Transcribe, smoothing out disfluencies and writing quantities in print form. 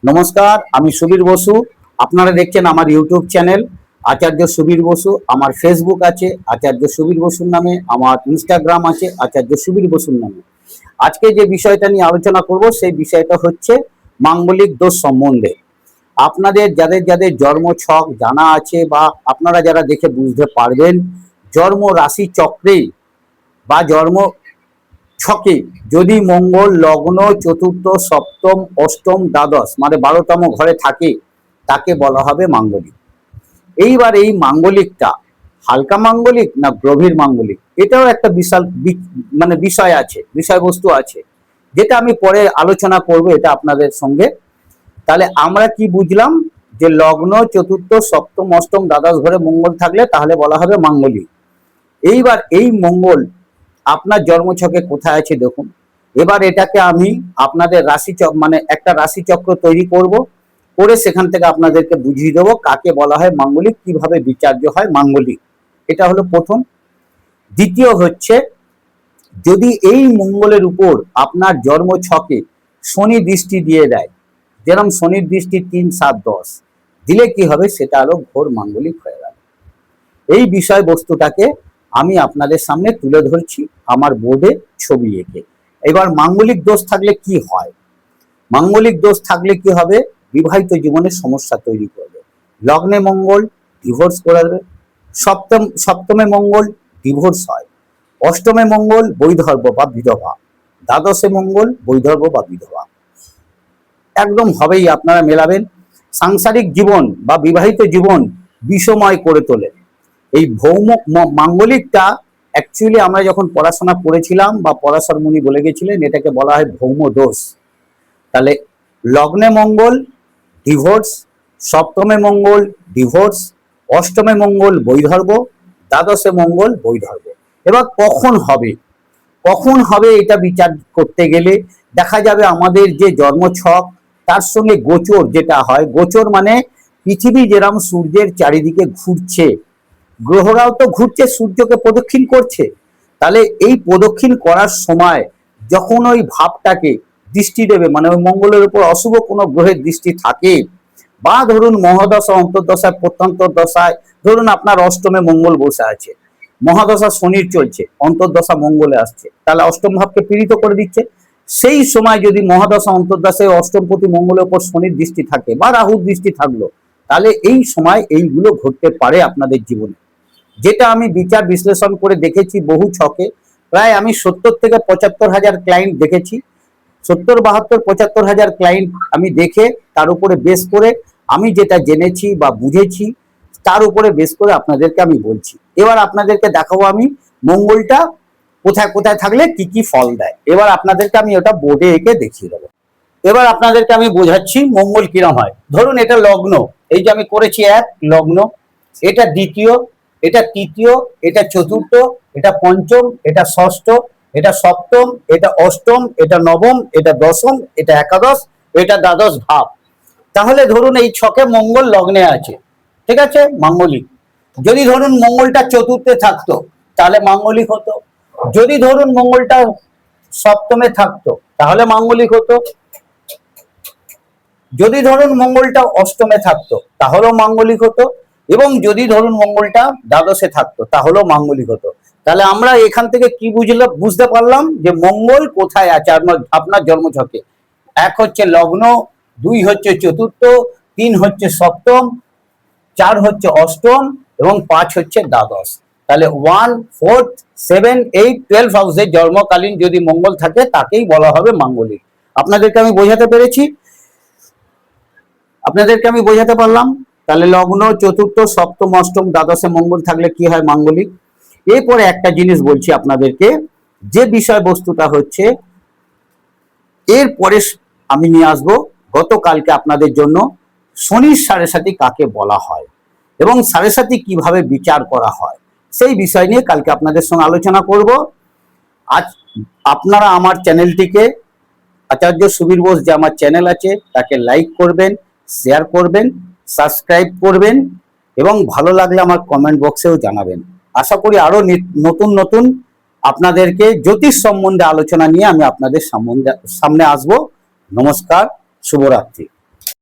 নমস্কার, আমি সুবীর বসু। আপনারা দেখছেন আমার ইউটিউব চ্যানেল আচার্য সুবীর বসু। আমার ফেসবুক আছে আচার্য সুবীর বসুর নামে, আমার ইনস্টাগ্রাম আছে আচার্য সুবীর বসুর নামে। আজকে যে বিষয়টা নিয়ে আলোচনা করব সেই বিষয়টা হচ্ছে মাঙ্গলিক দোষ সম্বন্ধে। আপনাদের যাদের যাদের জন্ম ছক জানা আছে বা আপনারা যারা দেখে বুঝতে পারবেন, জন্ম রাশি চক্রে বা জন্ম ছকে যদি মঙ্গল লগ্ন চতুর্থ সপ্তম অষ্টম দ্বাদশ মানে 12তম ঘরে থাকে, তাকে বলা হবে মাঙ্গলিক। এইবার এই মাঙ্গলিকটা হালকা মাঙ্গলিক না গভীর মাঙ্গলিক, এটাও একটা বিশাল মানে বিষয় আছে, বিষয়বস্তু আছে, যেটা আমি পরে আলোচনা করব এটা আপনাদের সঙ্গে। তাহলে আমরা কি বুঝলাম যে লগ্ন চতুর্থ সপ্তম অষ্টম দ্বাদশ ঘরে মঙ্গল থাকলে তাহলে বলা হবে মাঙ্গলিক। এইবার এই মঙ্গল আপনার জন্মছকে কোথায় আছে দেখুন। এবার এটাকে আমি আপনাদের রাশি মানে একটা রাশি চক্র তৈরি করব, করে সেখান থেকে আপনাদেরকে বুঝিয়ে দেবো কাকে বলা হয় মাঙ্গলিক, কিভাবে বিচার্য হয় মাঙ্গলিক। এটা হলো প্রথম। দ্বিতীয় হচ্ছে, যদি এই মঙ্গলের উপর আপনার জন্ম ছকে শনি দৃষ্টি দিয়ে দেয়, যেরকম শনির দৃষ্টি 3, 7, 10 দিলে কি হবে, সেটা হলো ঘোর মাঙ্গলিক হয়ে গেল। এই বিষয়বস্তুটাকে আমি আপনাদের সামনে তুলে ধরছি আমার বোর্ডে ছবি এঁকে। এবার মাঙ্গলিক দোষ থাকলে কি হয়? মাঙ্গলিক দোষ থাকলে কি হবে? বিবাহিত জীবনে সমস্যা তৈরি করবে। লগ্নে মঙ্গল ডিভোর্স করে দেবে, সপ্তমে মঙ্গল ডিভোর্স হয়, অষ্টমে মঙ্গল বৈধর্ব বা বিধবা, দ্বাদশে মঙ্গল বৈধর্ব বা বিধবা একদম হবেই। আপনারা মেলাবেন, সাংসারিক জীবন বা বিবাহিত জীবন বিষময় করে তোলে। এই ভৌম মাঙ্গলিকটা অ্যাকচুয়ালি আমরা যখন পড়াশোনা করেছিলাম বা পরাশর মুনি বলে গেছিলেন, এটাকে বলা হয় ভৌম দোষ। তাহলে লগ্নে মঙ্গল ডিভোর্স, সপ্তমে মঙ্গল ডিভোর্স, অষ্টমে মঙ্গল বৈধর্ব, দ্বাদশে মঙ্গল বৈধর্ব। এবার কখন হবে, কখন হবে এটা বিচার করতে গেলে দেখা যাবে আমাদের যে জন্মছক তার সঙ্গে গোচর যেটা হয়, গোচর মানে পৃথিবী যেরকম সূর্যের চারিদিকে ঘুরছে, গ্রহরাও তো ঘুরছে, সূর্যকে প্রদক্ষিণ করছে। তাহলে এই প্রদক্ষিণ করার সময় যখন ওই ভাবটাকে দৃষ্টি দেবে, মানে ওই মঙ্গলের উপর অশুভ কোনো গ্রহের দৃষ্টি থাকে, বা ধরুন মহাদশা অন্তর্দশায় প্রত্যন্তর দশায়, ধরুন আপনার অষ্টমে মঙ্গল বসে আছে, মহাদশা শনির চলছে, অন্তর্দশা মঙ্গলে আসছে, তাহলে অষ্টম ভাবকে পীড়িত করে দিচ্ছে। সেই সময় যদি মহাদশা অন্তর্দশায় অষ্টমপতি মঙ্গলের উপর শনির দৃষ্টি থাকে বা রাহুর দৃষ্টি থাকলো, তাহলে এই সময় এইগুলো ঘটতে পারে আপনাদের জীবনে। যেটা আমি বিচার বিশ্লেষণ করে দেখেছি বহু ছকে, প্রায় আমি 70 থেকে 75 হাজার ক্লায়েন্ট দেখেছি। 70, 72, 75 হাজার ক্লায়েন্ট আমি দেখে তার উপরে বেস করে আমি যেটা জেনেছি বা বুঝেছি তার উপরে বেস করে আপনাদেরকে আমি বলছি। এবার আপনাদেরকে দেখাবো আমি মঙ্গলটা কোথায় কোথায় থাকলে কি কি ফল দেয়। এবার আপনাদেরকে আমি ওটা বোর্ডে এঁকে দেখিয়ে দেবো। এবার আপনাদেরকে আমি বোঝাচ্ছি মঙ্গল কিরম হয়। ধরুন এটা লগ্ন, এই যে আমি করেছি এক লগ্ন, এটা দ্বিতীয়, এটা তৃতীয়, এটা চতুর্থ, এটা পঞ্চম, এটা ষষ্ঠ, এটা সপ্তম, এটা অষ্টম, এটা নবম, এটা দশম, এটা একাদশ, এটা দ্বাদশ ভাব। তাহলে ধরুন এই ছকে মঙ্গল লগ্নে আছে, ঠিক আছে, মাঙ্গলিক। যদি ধরুন মঙ্গলটা চতুর্থে থাকতো তাহলে মাঙ্গলিক হতো, যদি ধরুন মঙ্গলটা সপ্তমে থাকতো তাহলে মাঙ্গলিক হতো, যদি ধরুন মঙ্গলটা অষ্টমে থাকতো তাহলেও মাঙ্গলিক হতো, এবং যদি ধরুন মঙ্গলটা দ্বাদশে থাকতো তাহলেও মাঙ্গলিক হতো। তাহলে আমরা এখান থেকে কি বুঝতে পারলাম যে মঙ্গল কোথায় আছে আপনার জন্মছকে। এক হচ্ছে লগ্ন, 2 হচ্ছে চতুর্থ, 3 হচ্ছে সপ্তম, 4 হচ্ছে অষ্টম এবং 5 হচ্ছে দ্বাদশ। তাহলে 1, 4, 7, 8, 12 হাউসে জন্মকালীন যদি মঙ্গল থাকে তাকেই বলা হবে মাঙ্গলিক। আপনাদেরকে আমি বোঝাতে পেরেছি, আপনাদেরকে আমি বোঝাতে পারলাম। তাহলে লগ্ন চতুর্থ সপ্তম অষ্টম দ্বাদশে মঙ্গল থাকলে কি হয়, মাঙ্গলিক। এরপরে একটা জিনিস বলছি আপনাদেরকে, যে বিষয়বস্তুটা হচ্ছে এরপরে আমি নিয়ে আসবো গতকালকে আপনাদের জন্য শনির সাড়ে কাকে বলা হয় এবং সাড়ে কিভাবে বিচার করা হয়, সেই বিষয় নিয়ে কালকে আপনাদের সঙ্গে আলোচনা করব। আজ আপনারা আমার চ্যানেলটিকে, আচার্য সুবীর বোস যে আমার চ্যানেল আছে, তাকে লাইক করবেন, শেয়ার করবেন, সাবস্ক্রাইব করবেন এবং ভালো লাগলে আমার কমেন্ট বক্সেও জানাবেন। আশা করি আরো নতুন নতুন আপনাদেরকে জ্যোতিষ সম্বন্ধে আলোচনা নিয়ে আমি আপনাদের সামনে আসবো। নমস্কার, শুভরাত্রি।